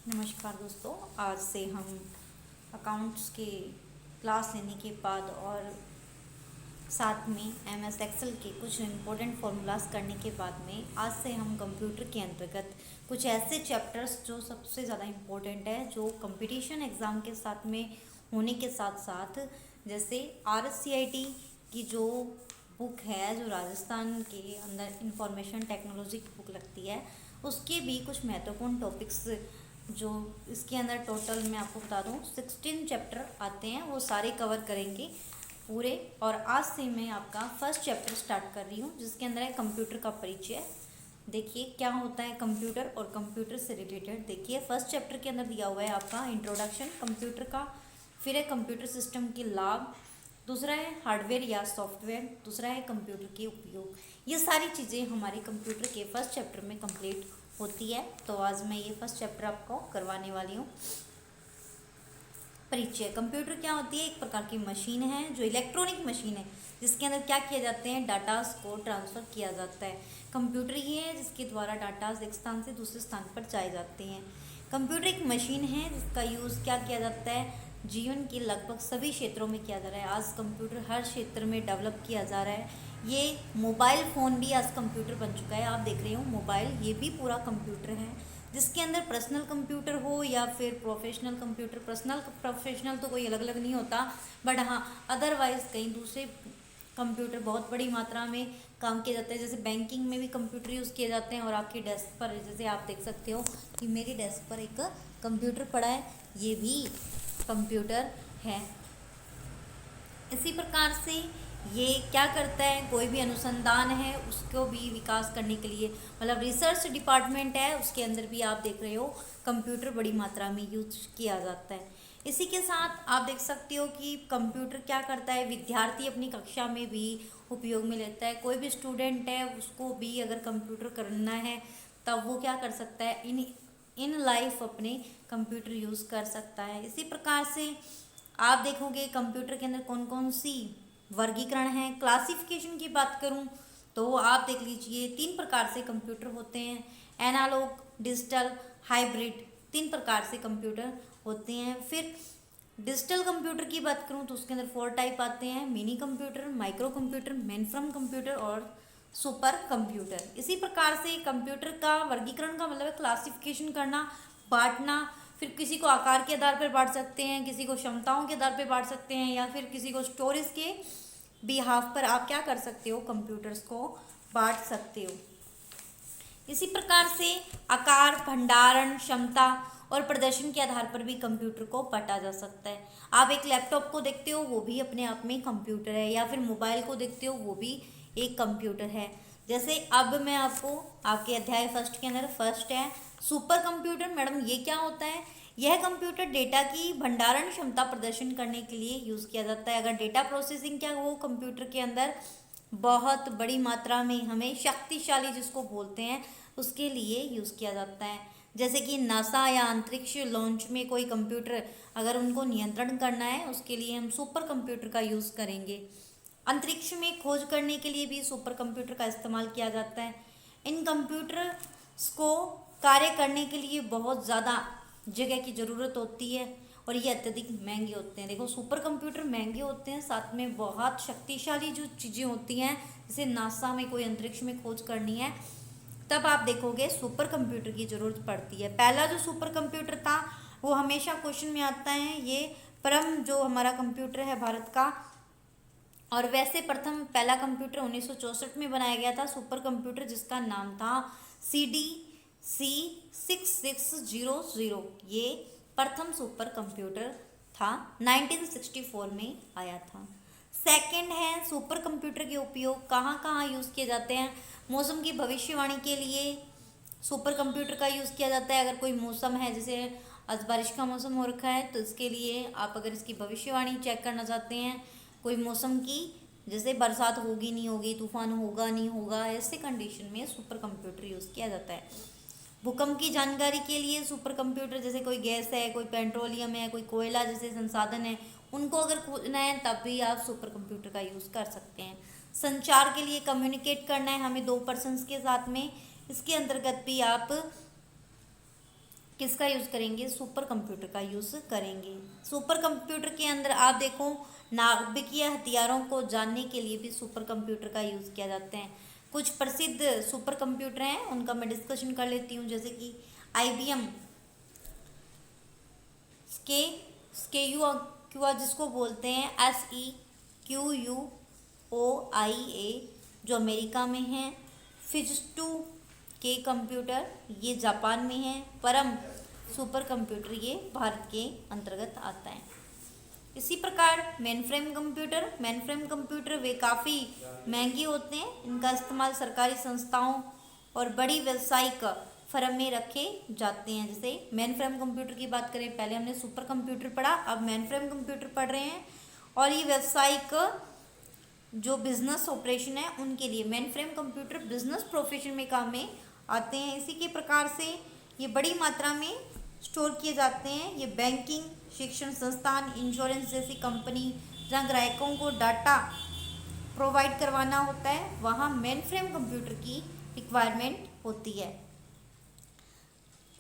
नमस्कार दोस्तों। आज से हम अकाउंट्स के क्लास लेने के बाद और साथ में एमएस एक्सेल के कुछ इम्पोर्टेंट फार्मूलाज करने के बाद में आज से हम कंप्यूटर के अंतर्गत कुछ ऐसे चैप्टर्स जो सबसे ज़्यादा इम्पोर्टेंट है, जो कंपटीशन एग्ज़ाम के साथ में होने के साथ साथ, जैसे RSCIT की जो बुक है, जो राजस्थान के अंदर इंफॉर्मेशन टेक्नोलॉजी की बुक लगती है, उसके भी कुछ महत्वपूर्ण टॉपिक्स जो इसके अंदर टोटल मैं आपको बता दूं 16 चैप्टर आते हैं, वो सारे कवर करेंगे पूरे। और आज से मैं आपका फर्स्ट चैप्टर स्टार्ट कर रही हूँ, जिसके अंदर है कंप्यूटर का परिचय। देखिए क्या होता है कंप्यूटर और कंप्यूटर से रिलेटेड। देखिए फर्स्ट चैप्टर के अंदर दिया हुआ है आपका इंट्रोडक्शन कंप्यूटर का, फिर है कंप्यूटर सिस्टम के लाभ, दूसरा है हार्डवेयर या सॉफ्टवेयर, दूसरा है कंप्यूटर के उपयोग। ये सारी चीज़ें हमारे कंप्यूटर के फर्स्ट चैप्टर में कंप्लीट होती है। तो आज मैं ये फर्स्ट चैप्टर आपको करवाने वाली हूँ। परिचय। कंप्यूटर क्या होती है? एक प्रकार की मशीन है, जो इलेक्ट्रॉनिक मशीन है, जिसके अंदर क्या किया जाते हैं, डाटास को ट्रांसफ़र किया जाता है। कंप्यूटर ये है जिसके द्वारा डाटास एक स्थान से दूसरे स्थान पर जाए जाते हैं। कंप्यूटर एक मशीन है जिसका यूज़ क्या किया जाता है, जीवन के लगभग सभी क्षेत्रों में किया जा रहा है। आज कंप्यूटर हर क्षेत्र में डेवलप किया जा रहा है। ये मोबाइल फ़ोन भी आज कंप्यूटर बन चुका है। आप देख रहे हो मोबाइल, ये भी पूरा कंप्यूटर है, जिसके अंदर पर्सनल कंप्यूटर हो या फिर प्रोफेशनल कंप्यूटर। पर्सनल प्रोफेशनल तो कोई अलग अलग नहीं होता, बट हाँ अदरवाइज कई दूसरे कंप्यूटर बहुत बड़ी मात्रा में काम किए जाते हैं। जैसे बैंकिंग में भी कंप्यूटर यूज़ किए जाते हैं। और आपकी डेस्क पर, जैसे आप देख सकते हो कि मेरी डेस्क पर एक कंप्यूटर पड़ा है, ये भी कंप्यूटर है। इसी प्रकार से ये क्या करता है, कोई भी अनुसंधान है उसको भी विकास करने के लिए, मतलब रिसर्च डिपार्टमेंट है, उसके अंदर भी आप देख रहे हो कंप्यूटर बड़ी मात्रा में यूज किया जाता है। इसी के साथ आप देख सकते हो कि कंप्यूटर क्या करता है, विद्यार्थी अपनी कक्षा में भी उपयोग में लेता है। कोई भी स्टूडेंट है उसको भी अगर कंप्यूटर करना है तब वो क्या कर सकता है, इन लाइफ अपने कंप्यूटर यूज़ कर सकता है। इसी प्रकार से आप देखोगे कंप्यूटर के अंदर कौन कौन सी वर्गीकरण है। क्लासिफिकेशन की बात करूं तो आप देख लीजिए 3 प्रकार से कंप्यूटर होते हैं, एनालॉग, डिजिटल, हाइब्रिड। 3 प्रकार से कंप्यूटर होते हैं। फिर डिजिटल कंप्यूटर की बात करूं तो उसके अंदर 4 टाइप आते हैं, mini computer, micro computer, mainframe computer और सुपर कंप्यूटर। इसी प्रकार से कंप्यूटर का वर्गीकरण का मतलब है क्लासिफिकेशन करना, बांटना। फिर किसी को आकार के आधार पर बांट सकते हैं, किसी को क्षमताओं के आधार पर बांट सकते हैं, या फिर किसी को स्टोरेज के बिहाफ पर आप क्या कर सकते हो, कंप्यूटर्स को बांट सकते हो। इसी प्रकार से आकार, भंडारण, क्षमता और प्रदर्शन के आधार पर भी कंप्यूटर को बांटा जा सकता है। आप एक लैपटॉप को देखते हो वो भी अपने आप में कंप्यूटर है, या फिर मोबाइल को देखते हो वो भी एक कंप्यूटर है। जैसे अब मैं आपको आपके अध्याय फर्स्ट के अंदर फर्स्ट है सुपर कंप्यूटर। मैडम ये क्या होता है? यह कंप्यूटर डेटा की भंडारण क्षमता प्रदर्शन करने के लिए यूज़ किया जाता है। अगर डेटा प्रोसेसिंग क्या वो कंप्यूटर के अंदर बहुत बड़ी मात्रा में हमें शक्तिशाली जिसको बोलते हैं उसके लिए यूज़ किया जाता है। जैसे कि नासा या अंतरिक्ष लॉन्च में कोई कंप्यूटर अगर उनको नियंत्रण करना है, उसके लिए हम सुपर कंप्यूटर का यूज़ करेंगे। अंतरिक्ष में खोज करने के लिए भी सुपर कंप्यूटर का इस्तेमाल किया जाता है। इन कंप्यूटर्स को कार्य करने के लिए बहुत ज़्यादा जगह की ज़रूरत होती है और ये अत्यधिक महंगे होते हैं। देखो सुपर कंप्यूटर महंगे होते हैं, साथ में बहुत शक्तिशाली जो चीज़ें होती हैं, जैसे नासा में कोई अंतरिक्ष में खोज करनी है तब आप देखोगे सुपर कंप्यूटर की ज़रूरत पड़ती है। पहला जो सुपर कंप्यूटर था वो हमेशा क्वेश्चन में आता है, ये परम जो हमारा कंप्यूटर है भारत का। और वैसे प्रथम पहला कंप्यूटर 1964 में बनाया गया था सुपर कंप्यूटर, जिसका नाम था CDC6600। ये प्रथम सुपर कंप्यूटर था, 1964 में आया था। सेकंड है सुपर कंप्यूटर के उपयोग कहाँ कहाँ यूज़ किए जाते हैं। मौसम की भविष्यवाणी के लिए सुपर कंप्यूटर का यूज़ किया जाता है। अगर कोई मौसम है, जैसे आज बारिश का मौसम हो रखा है, तो इसके लिए आप अगर इसकी भविष्यवाणी चेक करना चाहते हैं, कोई मौसम की, जैसे बरसात होगी नहीं होगी, तूफान होगा नहीं होगा, ऐसे कंडीशन में सुपर कंप्यूटर यूज़ किया जाता है। भूकंप की जानकारी के लिए सुपर कंप्यूटर, जैसे कोई गैस है, कोई पेट्रोलियम है, कोई कोयला जैसे संसाधन है, उनको अगर खोजना है तब भी आप सुपर कंप्यूटर का यूज़ कर सकते हैं। संचार के लिए, कम्युनिकेट करना है हमें 2 पर्सन्स के साथ में, इसके अंतर्गत भी आप किसका यूज़ करेंगे, सुपर कंप्यूटर का यूज़ करेंगे। सुपर कंप्यूटर के अंदर आप देखो नाभिकीय हथियारों को जानने के लिए भी सुपर कंप्यूटर का यूज़ किया जाता है। कुछ प्रसिद्ध सुपर कंप्यूटर हैं उनका मैं डिस्कशन कर लेती हूँ, जैसे कि IBM स्केयू जिसको बोलते हैं SEQUOIA जो अमेरिका में है। फिजिटू के कंप्यूटर ये जापान में है। परम सुपर कंप्यूटर ये भारत के अंतर्गत आता है। इसी प्रकार मेनफ्रेम कंप्यूटर वे काफ़ी महंगे होते हैं। इनका इस्तेमाल सरकारी संस्थाओं और बड़ी व्यावसायिक फर्म में रखे जाते हैं। जैसे मेनफ्रेम कंप्यूटर की बात करें, पहले हमने सुपर कंप्यूटर पढ़ा, अब मेनफ्रेम कंप्यूटर पढ़ रहे हैं। और ये व्यावसायिक जो बिजनेस ऑपरेशन है उनके लिए मेनफ्रेम कंप्यूटर बिजनेस प्रोफेशन में काम में आते हैं। इसी के प्रकार से ये बड़ी मात्रा में स्टोर किए जाते हैं। ये बैंकिंग, शिक्षण संस्थान, इंश्योरेंस जैसी कंपनी जहाँ ग्राहकों को डाटा प्रोवाइड करवाना होता है वहाँ मेनफ्रेम कंप्यूटर की रिक्वायरमेंट होती है।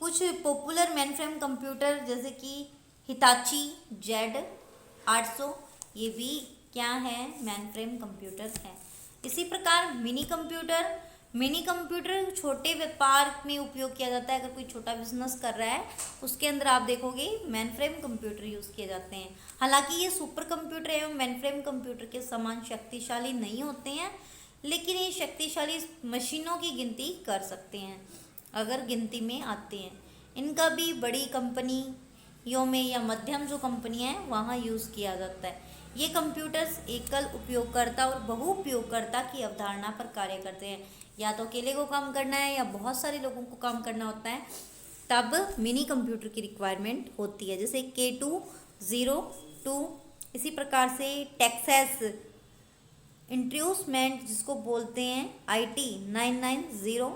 कुछ पॉपुलर मेनफ्रेम कंप्यूटर जैसे कि हिताची Z800 ये भी क्या है, मेनफ्रेम कंप्यूटर है। इसी प्रकार मिनी कंप्यूटर छोटे व्यापार में उपयोग किया जाता है। अगर कोई छोटा बिजनेस कर रहा है उसके अंदर आप देखोगे मेनफ्रेम कंप्यूटर यूज़ किए जाते हैं। हालांकि ये सुपर कंप्यूटर एवं मेनफ्रेम कंप्यूटर के समान शक्तिशाली नहीं होते हैं, लेकिन ये शक्तिशाली मशीनों की गिनती कर सकते हैं अगर गिनती में आते हैं। इनका भी बड़ी कंपनियों में या मध्यम जो कंपनियां हैं वहाँ यूज़ किया जाता है। ये कंप्यूटर्स एकल उपयोगकर्ता और बहु उपयोगकर्ता की अवधारणा पर कार्य करते हैं। या तो अकेले को काम करना है या बहुत सारे लोगों को काम करना होता है, तब मिनी कंप्यूटर की रिक्वायरमेंट होती है। जैसे K202। इसी प्रकार से टेक्सास इंस्ट्रूमेंट जिसको बोलते हैं IT990,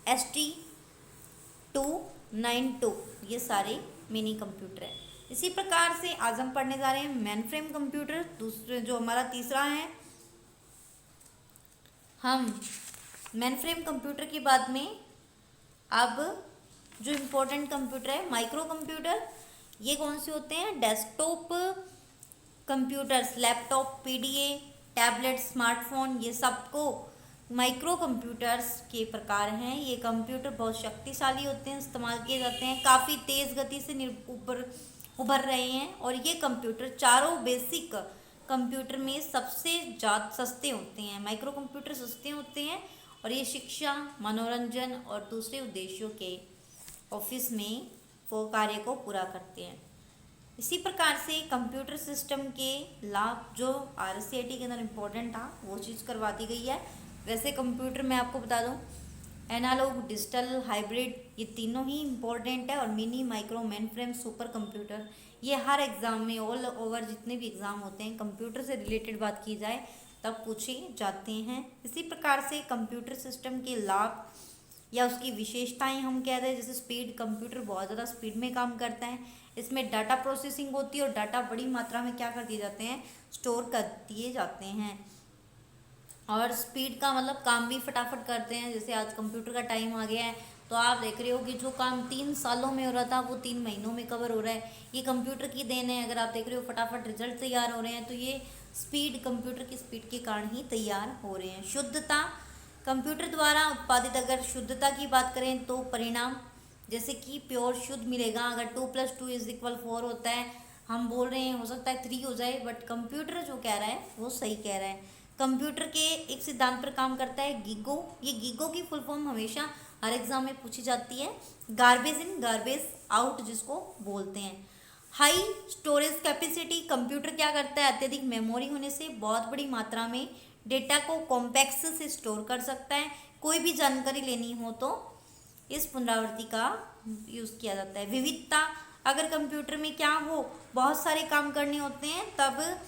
ST292 ये सारे मिनी कंप्यूटर हैं। इसी प्रकार से आज हम पढ़ने जा रहे हैं मेनफ्रेम कंप्यूटर। दूसरे जो हमारा तीसरा है, हम मेनफ्रेम कंप्यूटर के बाद में अब जो इम्पोर्टेंट कंप्यूटर है माइक्रो कंप्यूटर। ये कौन से होते हैं, desktop computers, laptop, PDA, tablet, smartphone, ये सबको माइक्रो कंप्यूटर्स के प्रकार हैं। ये कंप्यूटर बहुत शक्तिशाली होते हैं, इस्तेमाल किए जाते हैं, काफ़ी तेज़ गति से उभर रहे हैं। और ये कंप्यूटर चारों बेसिक कंप्यूटर में सबसे ज़्यादा सस्ते होते हैं। माइक्रो कंप्यूटर सस्ते होते हैं और ये शिक्षा, मनोरंजन और दूसरे उद्देश्यों के ऑफिस में वो कार्य को पूरा करते हैं। इसी प्रकार से कंप्यूटर सिस्टम के लाभ जो RSCIT के अंदर इम्पोर्टेंट था वो चीज़ करवा दी गई है। वैसे कंप्यूटर मैं आपको बता दूं, एनालॉग, डिजिटल, हाइब्रिड ये तीनों ही इम्पोर्टेंट है। और mini, micro, mainframe, super computer ये हर एग्ज़ाम में ऑल ओवर जितने भी एग्ज़ाम होते हैं कंप्यूटर से रिलेटेड बात की जाए तब पूछे जाते हैं। इसी प्रकार से कंप्यूटर सिस्टम के लाभ या उसकी विशेषताएं हम कह रहे हैं, जैसे स्पीड, कंप्यूटर बहुत ज़्यादा स्पीड में काम करता है। इसमें डाटा प्रोसेसिंग होती है और डाटा बड़ी मात्रा में क्या कर दिए जाते हैं, स्टोर कर दिए जाते हैं। और स्पीड का मतलब काम भी फटाफट करते हैं। जैसे आज कंप्यूटर का टाइम आ गया है तो आप देख रहे हो कि जो काम 3 सालों में हो रहा था वो 3 महीनों में कवर हो रहा है। ये कंप्यूटर की देन है। अगर आप देख रहे हो फटाफट रिजल्ट तैयार हो रहे हैं तो ये स्पीड, कंप्यूटर की स्पीड के कारण ही तैयार हो रहे हैं। शुद्धता, कंप्यूटर द्वारा उत्पादित अगर शुद्धता की बात करें तो परिणाम जैसे कि प्योर शुद्ध मिलेगा। अगर 2+2=4 होता है, हम बोल रहे हैं हो सकता है 3 हो जाए, बट कंप्यूटर जो कह रहा है वो सही कह रहा है। कंप्यूटर के एक सिद्धांत पर काम करता है, गीगो। ये गीगो की फुल फॉर्म हमेशा हर एग्जाम में पूछी जाती है। गार्बेज इन, गार्बेज आउट जिसको बोलते हैं। हाई स्टोरेज कैपेसिटी, कंप्यूटर क्या करता है, अत्यधिक मेमोरी होने से बहुत बड़ी मात्रा में डेटा को कॉम्पैक्ट से स्टोर कर सकता है। कोई भी जानकारी लेनी हो तो इस पुनरावृत्ति का यूज़ किया जाता है। विविधता, अगर कंप्यूटर में क्या हो, बहुत सारे काम करने होते हैं तब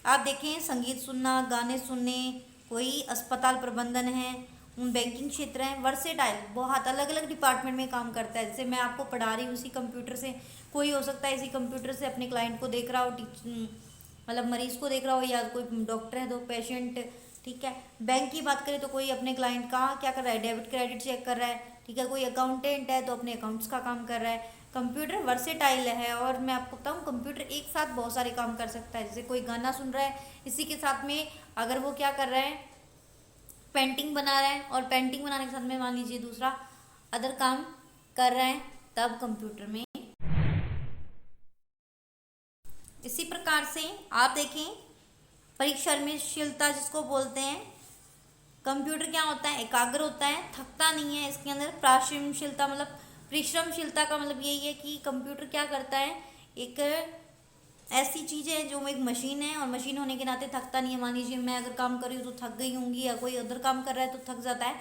आप देखें संगीत सुनना, गाने सुनने, कोई अस्पताल प्रबंधन है, बैंकिंग क्षेत्र है, वर्सेटाइल बहुत अलग अलग डिपार्टमेंट में काम करता है। जैसे मैं आपको पढ़ा रही हूँ उसी कंप्यूटर से, कोई हो सकता है इसी कंप्यूटर से अपने क्लाइंट को देख रहा हो, मतलब मरीज को देख रहा हो, या कोई डॉक्टर है तो पेशेंट, ठीक है। बैंक की बात करें तो कोई अपने क्लाइंट का क्या कर रहा है, डेबिट क्रेडिट चेक कर रहा है, ठीक है। कोई अकाउंटेंट है तो अपने अकाउंट्स का काम कर रहा है। कंप्यूटर वर्सेटाइल है और मैं आपको बताऊं कंप्यूटर एक साथ बहुत सारे काम कर सकता है। जैसे कोई गाना सुन रहा है, इसी के साथ में अगर वो क्या कर रहा है, पेंटिंग बना रहा है, और पेंटिंग बनाने के साथ में मान लीजिए दूसरा अदर काम कर रहा है, तब कंप्यूटर में। इसी प्रकार से आप देखें परिश्रमशीलता जिसको बोलते हैं, कंप्यूटर क्या होता है, एकाग्र होता है, थकता नहीं है। इसके अंदर परिश्रमशीलता मतलब परिश्रमशीलता का मतलब यही है कि कंप्यूटर क्या करता है, एक ऐसी चीज़ है जो एक मशीन है और मशीन होने के नाते थकता नहीं है। मान लीजिए मैं अगर काम कर रही हूँ तो थक गई होंगी, या कोई अदर काम कर रहा है तो थक जाता है,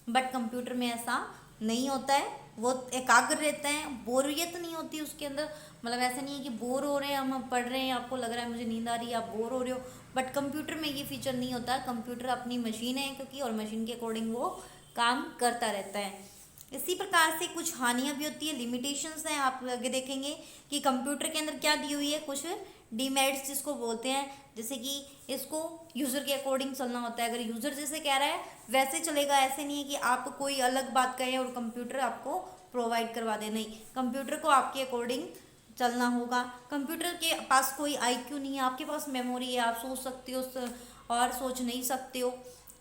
बट कंप्यूटर में ऐसा नहीं होता है। वो एकाग्र रहता है, बोरियत नहीं होती उसके अंदर। मतलब ऐसा नहीं है कि बोर हो रहे हैं, हम पढ़ रहे हैं, आपको लग रहा है मुझे नींद आ रही है, आप बोर हो रहे हो, बट कंप्यूटर में ये फीचर नहीं होता। कंप्यूटर अपनी मशीन है क्योंकि, और मशीन के अकॉर्डिंग वो काम करता रहता है। इसी प्रकार से कुछ हानियां भी होती है, लिमिटेशंस हैं। आप आगे देखेंगे कि कंप्यूटर के अंदर क्या दी हुई है, कुछ डीमेरिट्स जिसको बोलते हैं, जैसे कि इसको यूज़र के अकॉर्डिंग चलना होता है। अगर यूज़र जैसे कह रहा है वैसे चलेगा, ऐसे नहीं है कि आप कोई अलग बात कहें और कंप्यूटर आपको प्रोवाइड करवा दे, नहीं, कंप्यूटर को आपके अकॉर्डिंग चलना होगा। कंप्यूटर के पास कोई आईक्यू नहीं है, आपके पास मेमोरी है, आप सोच सकते हो और सोच नहीं सकते हो।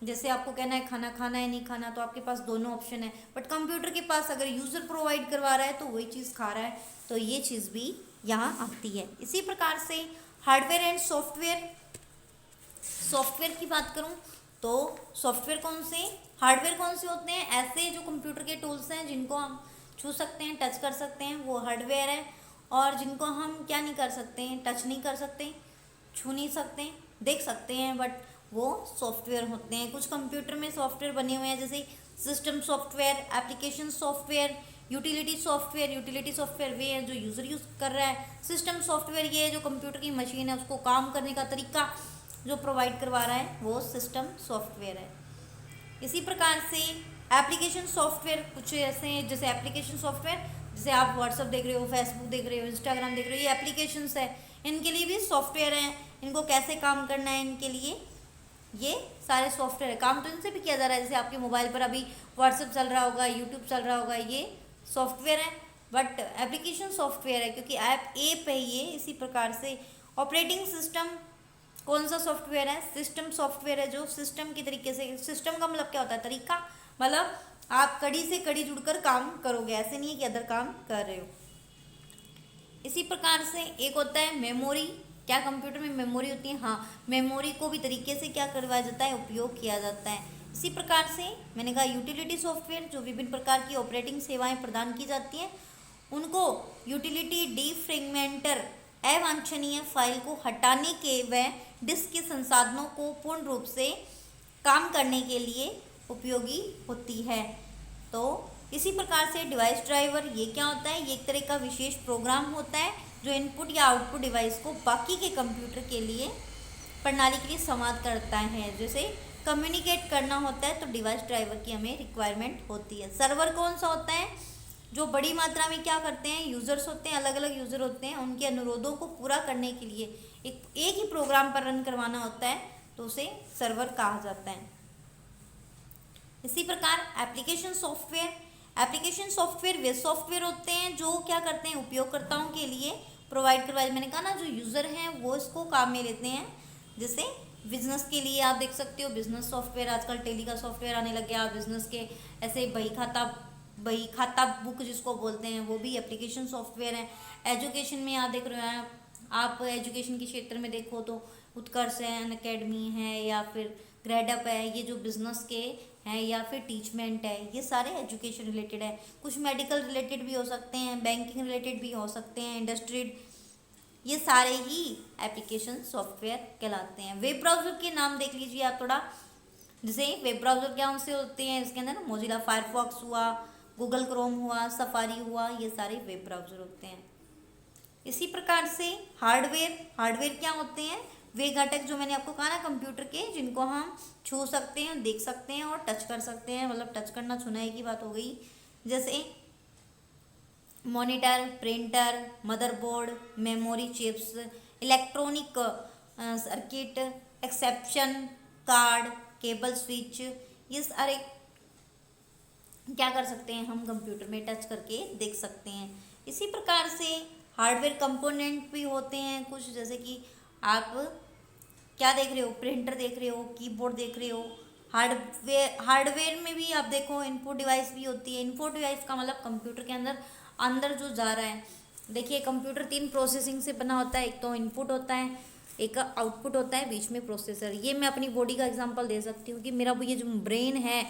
जैसे आपको कहना है खाना खाना है नहीं खाना, तो आपके पास दोनों ऑप्शन है, बट कंप्यूटर के पास अगर यूज़र प्रोवाइड करवा रहा है तो वही चीज़ खा रहा है, तो ये चीज़ भी यहाँ आती है। इसी प्रकार से हार्डवेयर एंड सॉफ्टवेयर, सॉफ्टवेयर की बात करूँ तो सॉफ्टवेयर कौन से, हार्डवेयर कौन से होते हैं, ऐसे जो कंप्यूटर के टूल्स हैं जिनको हम छू सकते हैं, टच कर सकते हैं, वो हार्डवेयर है। और जिनको हम क्या नहीं कर सकते हैं, टच नहीं कर सकते, छू नहीं सकते, देख सकते हैं, बट वो सॉफ्टवेयर होते हैं। कुछ कंप्यूटर में सॉफ्टवेयर बने हुए हैं, जैसे system software, application software, utility software. Utility software वे है जो यूज़र यूज़ कर रहा है। सिस्टम सॉफ्टवेयर ये है जो कंप्यूटर की मशीन है उसको काम करने का तरीका जो प्रोवाइड करवा रहा है, वो सिस्टम सॉफ्टवेयर है। इसी प्रकार से एप्लीकेशन सॉफ्टवेयर कुछ ऐसे हैं, जैसे एप्लीकेशन सॉफ्टवेयर, जैसे आप व्हाट्सअप देख रहे हो, फेसबुक देख रहे हो, इंस्टाग्राम देख रहे हो, ये एप्लीकेशंस है, इनके लिए भी सॉफ्टवेयर हैं। इनको कैसे काम करना है, इनके लिए ये सारे सॉफ्टवेयर है। काम तो इनसे भी किया जा रहा है, जैसे आपके मोबाइल पर अभी व्हाट्सएप चल रहा होगा, यूट्यूब चल रहा होगा, ये सॉफ्टवेयर है, बट एप्लीकेशन सॉफ्टवेयर है क्योंकि ऐप है ये। इसी प्रकार से ऑपरेटिंग सिस्टम कौन सा सॉफ्टवेयर है, सिस्टम सॉफ्टवेयर है जो सिस्टम की तरीके से, सिस्टम का मतलब क्या होता है, तरीका, मतलब आप कड़ी से कड़ी जुड़कर काम करोगे, ऐसे नहीं है कि अदर काम कर रहे हो। इसी प्रकार से एक होता है मेमोरी, क्या कंप्यूटर में मेमोरी होती है, हाँ, मेमोरी को भी तरीके से क्या करवाया जाता है, उपयोग किया जाता है। इसी प्रकार से मैंने कहा यूटिलिटी सॉफ्टवेयर जो विभिन्न प्रकार की ऑपरेटिंग सेवाएं प्रदान की जाती हैं, उनको यूटिलिटी डिफ्रेगमेंटर अवांछनीय फाइल को हटाने के व डिस्क के संसाधनों को पूर्ण रूप से काम करने के लिए उपयोगी होती है। तो इसी प्रकार से डिवाइस ड्राइवर ये क्या होता है, ये एक तरह का विशेष प्रोग्राम होता है जो इनपुट या आउटपुट डिवाइस को बाकी के कंप्यूटर के लिए प्रणाली के लिए संवाद करता है। जैसे कम्युनिकेट करना होता है तो डिवाइस ड्राइवर की हमें रिक्वायरमेंट होती है। सर्वर कौन सा होता है, जो बड़ी मात्रा में क्या करते हैं, यूज़र्स होते हैं, अलग अलग यूज़र होते हैं, उनके अनुरोधों को पूरा करने के लिए एक ही प्रोग्राम पर रन करवाना होता है, तो उसे सर्वर कहा जाता है। इसी प्रकार एप्लीकेशन सॉफ्टवेयर, एप्लीकेशन सॉफ्टवेयर वे सॉफ्टवेयर होते हैं जो क्या करते हैं, उपयोगकर्ताओं के लिए प्रोवाइड करवाए, मैंने कहा ना जो यूज़र हैं वो इसको काम में लेते हैं। जैसे बिजनेस के लिए आप देख सकते हो बिजनेस सॉफ्टवेयर, आजकल टेली का सॉफ्टवेयर आने लग गया, बिजनेस के ऐसे बही खाता बुक जिसको बोलते हैं, वो भी एप्लीकेशन सॉफ्टवेयर है। एजुकेशन में आप देख रहे हैं, आप एजुकेशन के क्षेत्र में देखो तो उत्कर्ष है, अनअकैडमी है, या फिर ग्रेडअप है, ये जो बिजनेस के हैं, या फिर टीचमेंट है, ये सारे एजुकेशन रिलेटेड है। कुछ मेडिकल रिलेटेड भी हो सकते हैं, बैंकिंग रिलेटेड भी हो सकते हैं, इंडस्ट्री, ये सारे ही एप्लीकेशन सॉफ्टवेयर कहलाते हैं। वेब ब्राउज़र के नाम देख लीजिए आप थोड़ा, जैसे वेब ब्राउज़र क्या उनसे होते हैं, इसके अंदर मोजिला फायरफॉक्स हुआ, गूगल क्रोम हुआ, सफारी हुआ, ये सारे वेब ब्राउज़र होते हैं। इसी प्रकार से हार्डवेयर, हार्डवेयर क्या होते हैं, वे घटक जो मैंने आपको कहा ना कंप्यूटर के, जिनको हम छू सकते हैं, देख सकते हैं और टच कर सकते हैं, मतलब टच करना छूना की बात हो गई। जैसे monitor, printer, motherboard, memory chips, electronic circuit, exception card, cable switch, ये सारे क्या कर सकते हैं हम कंप्यूटर में टच करके देख सकते हैं। इसी प्रकार से हार्डवेयर कंपोनेंट भी होते हैं कुछ, जैसे कि आप क्या देख रहे हो, प्रिंटर देख रहे हो, कीबोर्ड देख रहे हो। हार्डवेयर में भी आप देखो इनपुट डिवाइस भी होती है। इनपुट डिवाइस का मतलब कंप्यूटर के अंदर अंदर जो जा रहा है। देखिए कंप्यूटर 3 प्रोसेसिंग से बना होता है, एक तो इनपुट होता है, एक आउटपुट होता है, बीच में प्रोसेसर। ये मैं अपनी बॉडी का एग्जांपल दे सकती हूँ कि मेरा ये जो ब्रेन है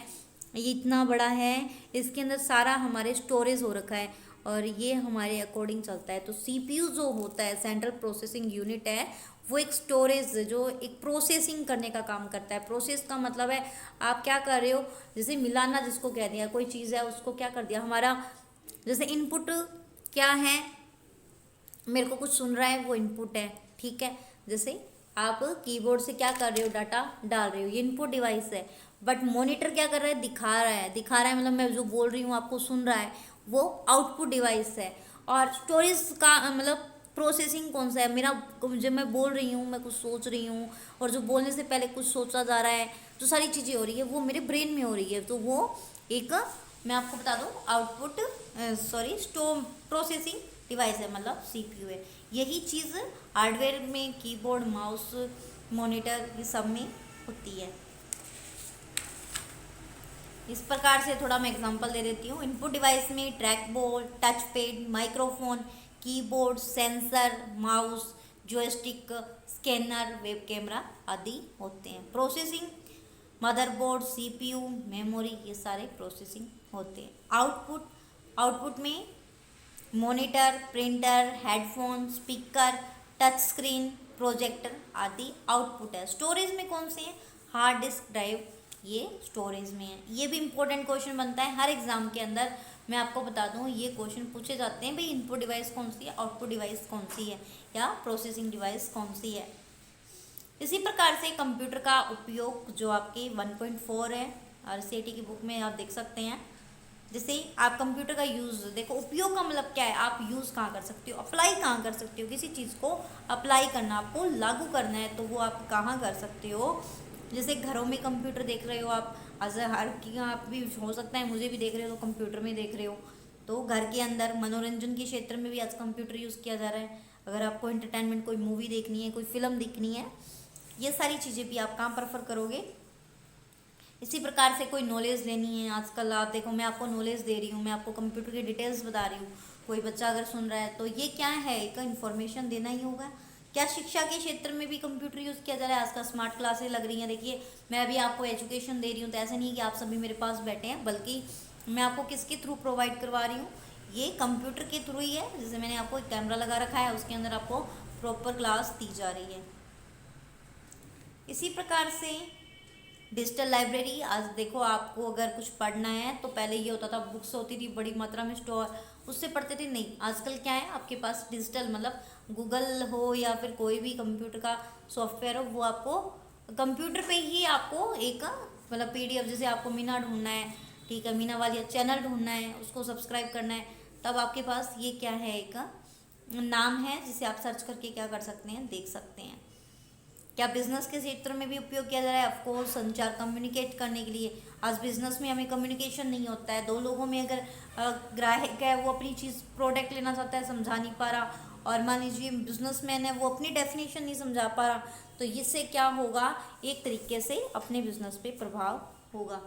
ये इतना बड़ा है, इसके अंदर सारा हमारे स्टोरेज हो रखा है और ये हमारे अकॉर्डिंग चलता है। तो सीपीयू जो होता है, सेंट्रल प्रोसेसिंग यूनिट है, वो एक स्टोरेज जो एक प्रोसेसिंग करने का काम करता है। प्रोसेस का मतलब है आप क्या कर रहे हो, जैसे मिलाना जिसको कह दिया, कोई चीज़ है उसको क्या कर दिया हमारा, जैसे इनपुट क्या है, मेरे को कुछ सुन रहा है वो इनपुट है, ठीक है। जैसे आप कीबोर्ड से क्या कर रहे हो, डाटा डाल रहे हो, ये इनपुट डिवाइस है। बट मॉनिटर क्या कर रहा है, दिखा रहा है मतलब मैं जो बोल रही हूँ आपको सुन रहा है, वो आउटपुट डिवाइस है। और स्टोरेज का मतलब प्रोसेसिंग कौन सा है, मेरा जब मैं बोल रही हूँ, मैं कुछ सोच रही हूँ और जो बोलने से पहले कुछ सोचा जा रहा है, जो सारी चीज़ें हो रही है वो मेरे ब्रेन में हो रही है, तो वो एक मैं आपको बता दूँ आउटपुट प्रोसेसिंग डिवाइस है, मतलब सीपीयू है। यही चीज़ हार्डवेयर में कीबोर्ड, माउस, मॉनिटर ये सब में होती है। इस प्रकार से थोड़ा मैं एग्जांपल दे देती हूँ। इनपुट डिवाइस में track ball, touch pad, microphone, keyboard, sensor, mouse, joystick, scanner, web camera आदि होते हैं। प्रोसेसिंग मदरबोर्ड, सीपीयू, मेमोरी, ये सारे प्रोसेसिंग होते हैं। आउटपुट में monitor, printer, headphone, speaker, touch screen, projector आदि आउटपुट है। स्टोरेज में कौन से हैं, हार्ड डिस्क ड्राइव, ये स्टोरेज में है। ये भी इंपॉर्टेंट क्वेश्चन बनता है हर एग्जाम के अंदर। मैं आपको बता दूं ये क्वेश्चन पूछे जाते हैं भाई इनपुट डिवाइस कौन सी है, आउटपुट डिवाइस कौन सी है, या प्रोसेसिंग डिवाइस कौन सी है। इसी प्रकार से कंप्यूटर का उपयोग जो आपके 1.4 है आरसीईटी की बुक में आप देख सकते हैं। जैसे आप कंप्यूटर का यूज़ देखो, उपयोग का मतलब क्या है, आप यूज़ कहाँ कर सकते हो, अप्लाई कहाँ कर सकते हो। किसी चीज़ को अप्लाई करना, आपको लागू करना है, तो वो आप कहाँ कर सकते हो। जैसे घरों में कंप्यूटर देख रहे हो आप, हर की आप भी हो सकता है मुझे भी देख रहे हो तो कंप्यूटर में देख रहे हो। तो घर के अंदर मनोरंजन के क्षेत्र में भी आज कंप्यूटर यूज़ किया जा रहा है। अगर आपको एंटरटेनमेंट कोई मूवी देखनी है, कोई फिल्म देखनी है, ये सारी चीज़ें भी आप कहाँ प्रेफर करोगे। इसी प्रकार से कोई नॉलेज लेनी है, आजकल आप देखो मैं आपको नॉलेज दे रही हूँ, मैं आपको कंप्यूटर की डिटेल्स बता रही हूँ, कोई बच्चा अगर सुन रहा है तो ये क्या है, एक इन्फॉर्मेशन देना ही होगा। क्या शिक्षा के क्षेत्र में भी कंप्यूटर यूज़ किया जा रहा है, आजकल स्मार्ट क्लासेस लग रही हैं। देखिए मैं अभी आपको एजुकेशन दे रही हूँ तो ऐसा नहीं कि आप सभी मेरे पास बैठे हैं, बल्कि मैं आपको किसके थ्रू प्रोवाइड करवा रही हूँ, ये कंप्यूटर के थ्रू ही है। जैसे मैंने आपको एक कैमरा लगा रखा है, उसके अंदर आपको प्रॉपर क्लास दी जा रही है। इसी प्रकार से डिजिटल लाइब्रेरी, आज देखो आपको अगर कुछ पढ़ना है तो पहले ये होता था बुक्स होती थी बड़ी मात्रा में स्टोर, उससे पढ़ते थे, नहीं आजकल क्या है आपके पास डिजिटल, मतलब गूगल हो या फिर कोई भी कंप्यूटर का सॉफ्टवेयर हो, वो आपको कंप्यूटर पे ही आपको एक मतलब पीडीएफ, जैसे आपको मीना ढूंढना है, ठीक है, मीना वाली चैनल ढूंढना है, उसको सब्सक्राइब करना है, तब आपके पास ये क्या है, एक नाम है जिसे आप सर्च करके क्या कर सकते हैं, देख सकते हैं। क्या बिजनेस के क्षेत्र में भी उपयोग किया जा रहा है, ऑफकोर्स संचार, कम्युनिकेट करने के लिए। आज बिजनेस में हमें कम्युनिकेशन नहीं होता है, दो लोगों में अगर ग्राहक है वो अपनी चीज़ प्रोडक्ट लेना चाहता है, समझा नहीं पा रहा, और मान लीजिए बिजनेसमैन है वो अपनी डेफिनेशन नहीं समझा पा रहा, तो इससे क्या होगा, एक तरीके से अपने बिजनेस पे प्रभाव होगा।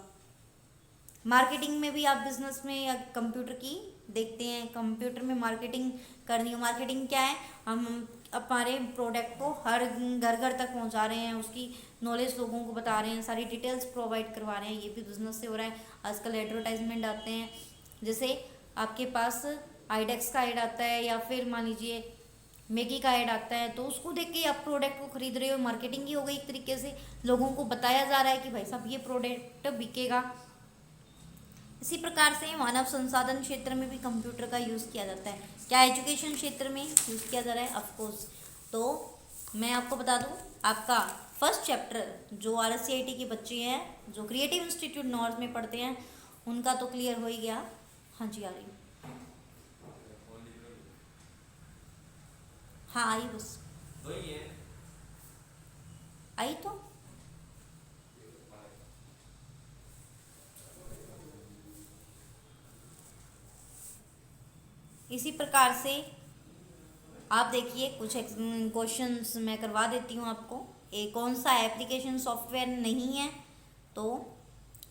मार्केटिंग में भी आप बिजनेस में या कंप्यूटर की देखते हैं, कंप्यूटर में मार्केटिंग करनी हो। मार्केटिंग क्या है, हम हमारे प्रोडक्ट को हर घर घर तक पहुंचा रहे हैं, उसकी नॉलेज लोगों को बता रहे हैं, सारी डिटेल्स प्रोवाइड करवा रहे हैं, ये भी बिजनेस से हो रहा है। आजकल एडवर्टाइजमेंट आते हैं, जैसे आपके पास आईडेक्स का ऐड आता है या फिर मान लीजिए मैगी का ऐड आता है, तो उसको देख के आप प्रोडक्ट को खरीद रहे हो, मार्केटिंग ही हो गई एक तरीके से। लोगों को बताया जा रहा है कि भाई साहब ये प्रोडक्ट बिकेगा। इसी प्रकार से मानव संसाधन क्षेत्र में भी कंप्यूटर का यूज़ किया जाता है। क्या एजुकेशन क्षेत्र में यूज़ किया जा रहा है, ऑफकोर्स। तो मैं आपको बता दूं, आपका फर्स्ट चैप्टर जो आरसीआईटी के बच्चे हैं जो क्रिएटिव इंस्टीट्यूट नॉर्थ में पढ़ते हैं, उनका तो क्लियर हो ही गया। हाँ जी, आ रही हूँ। हाँ आई, बस आई तो इसी प्रकार से आप देखिए कुछ क्वेश्चंस मैं करवा देती हूँ आपको। कौन सा एप्लीकेशन सॉफ्टवेयर नहीं है, तो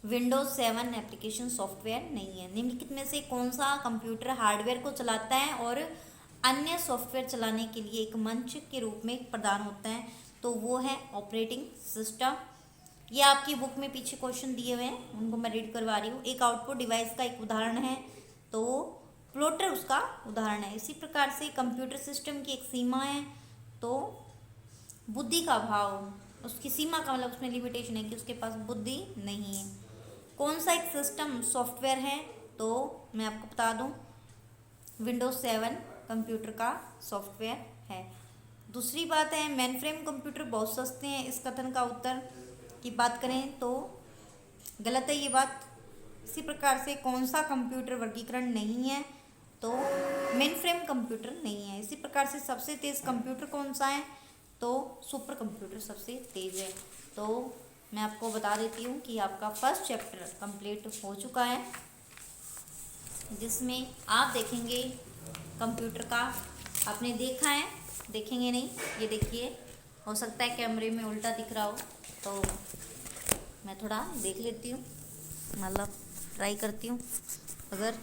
विंडोज़ 7 एप्लीकेशन सॉफ्टवेयर नहीं है। निम्नलिखित में से कौन सा कंप्यूटर हार्डवेयर को चलाता है और अन्य सॉफ्टवेयर चलाने के लिए एक मंच के रूप में प्रदान होता है, तो वो है ऑपरेटिंग सिस्टम। ये आपकी बुक में पीछे क्वेश्चन दिए हुए हैं, उनको मैं रीड करवा रही हूँ। एक आउटपुट डिवाइस का एक उदाहरण है, तो प्लॉटर उसका उदाहरण है। इसी प्रकार से कंप्यूटर सिस्टम की एक सीमा है, तो बुद्धि का अभाव, उसकी सीमा का मतलब उसमें लिमिटेशन है कि उसके पास बुद्धि नहीं है। कौन सा एक सिस्टम सॉफ्टवेयर है, तो मैं आपको बता दूं विंडोज़ 7 कंप्यूटर का सॉफ्टवेयर है। दूसरी बात है मेन फ्रेम कंप्यूटर बहुत सस्ते हैं। इस कथन का उत्तर की बात करें तो गलत है ये बात। इसी प्रकार से कौन सा कंप्यूटर वर्गीकरण नहीं है, तो मेन फ्रेम कंप्यूटर नहीं है। इसी प्रकार से सबसे तेज़ कंप्यूटर कौन सा है, तो सुपर कंप्यूटर सबसे तेज़ है। तो मैं आपको बता देती हूँ कि आपका फर्स्ट चैप्टर कंप्लीट हो चुका है, जिसमें आप देखेंगे कंप्यूटर का, आपने देखा है, देखेंगे नहीं, ये देखिए, हो सकता है कैमरे में उल्टा दिख रहा हो, तो मैं थोड़ा देख लेती हूँ, मतलब ट्राई करती हूँ। अगर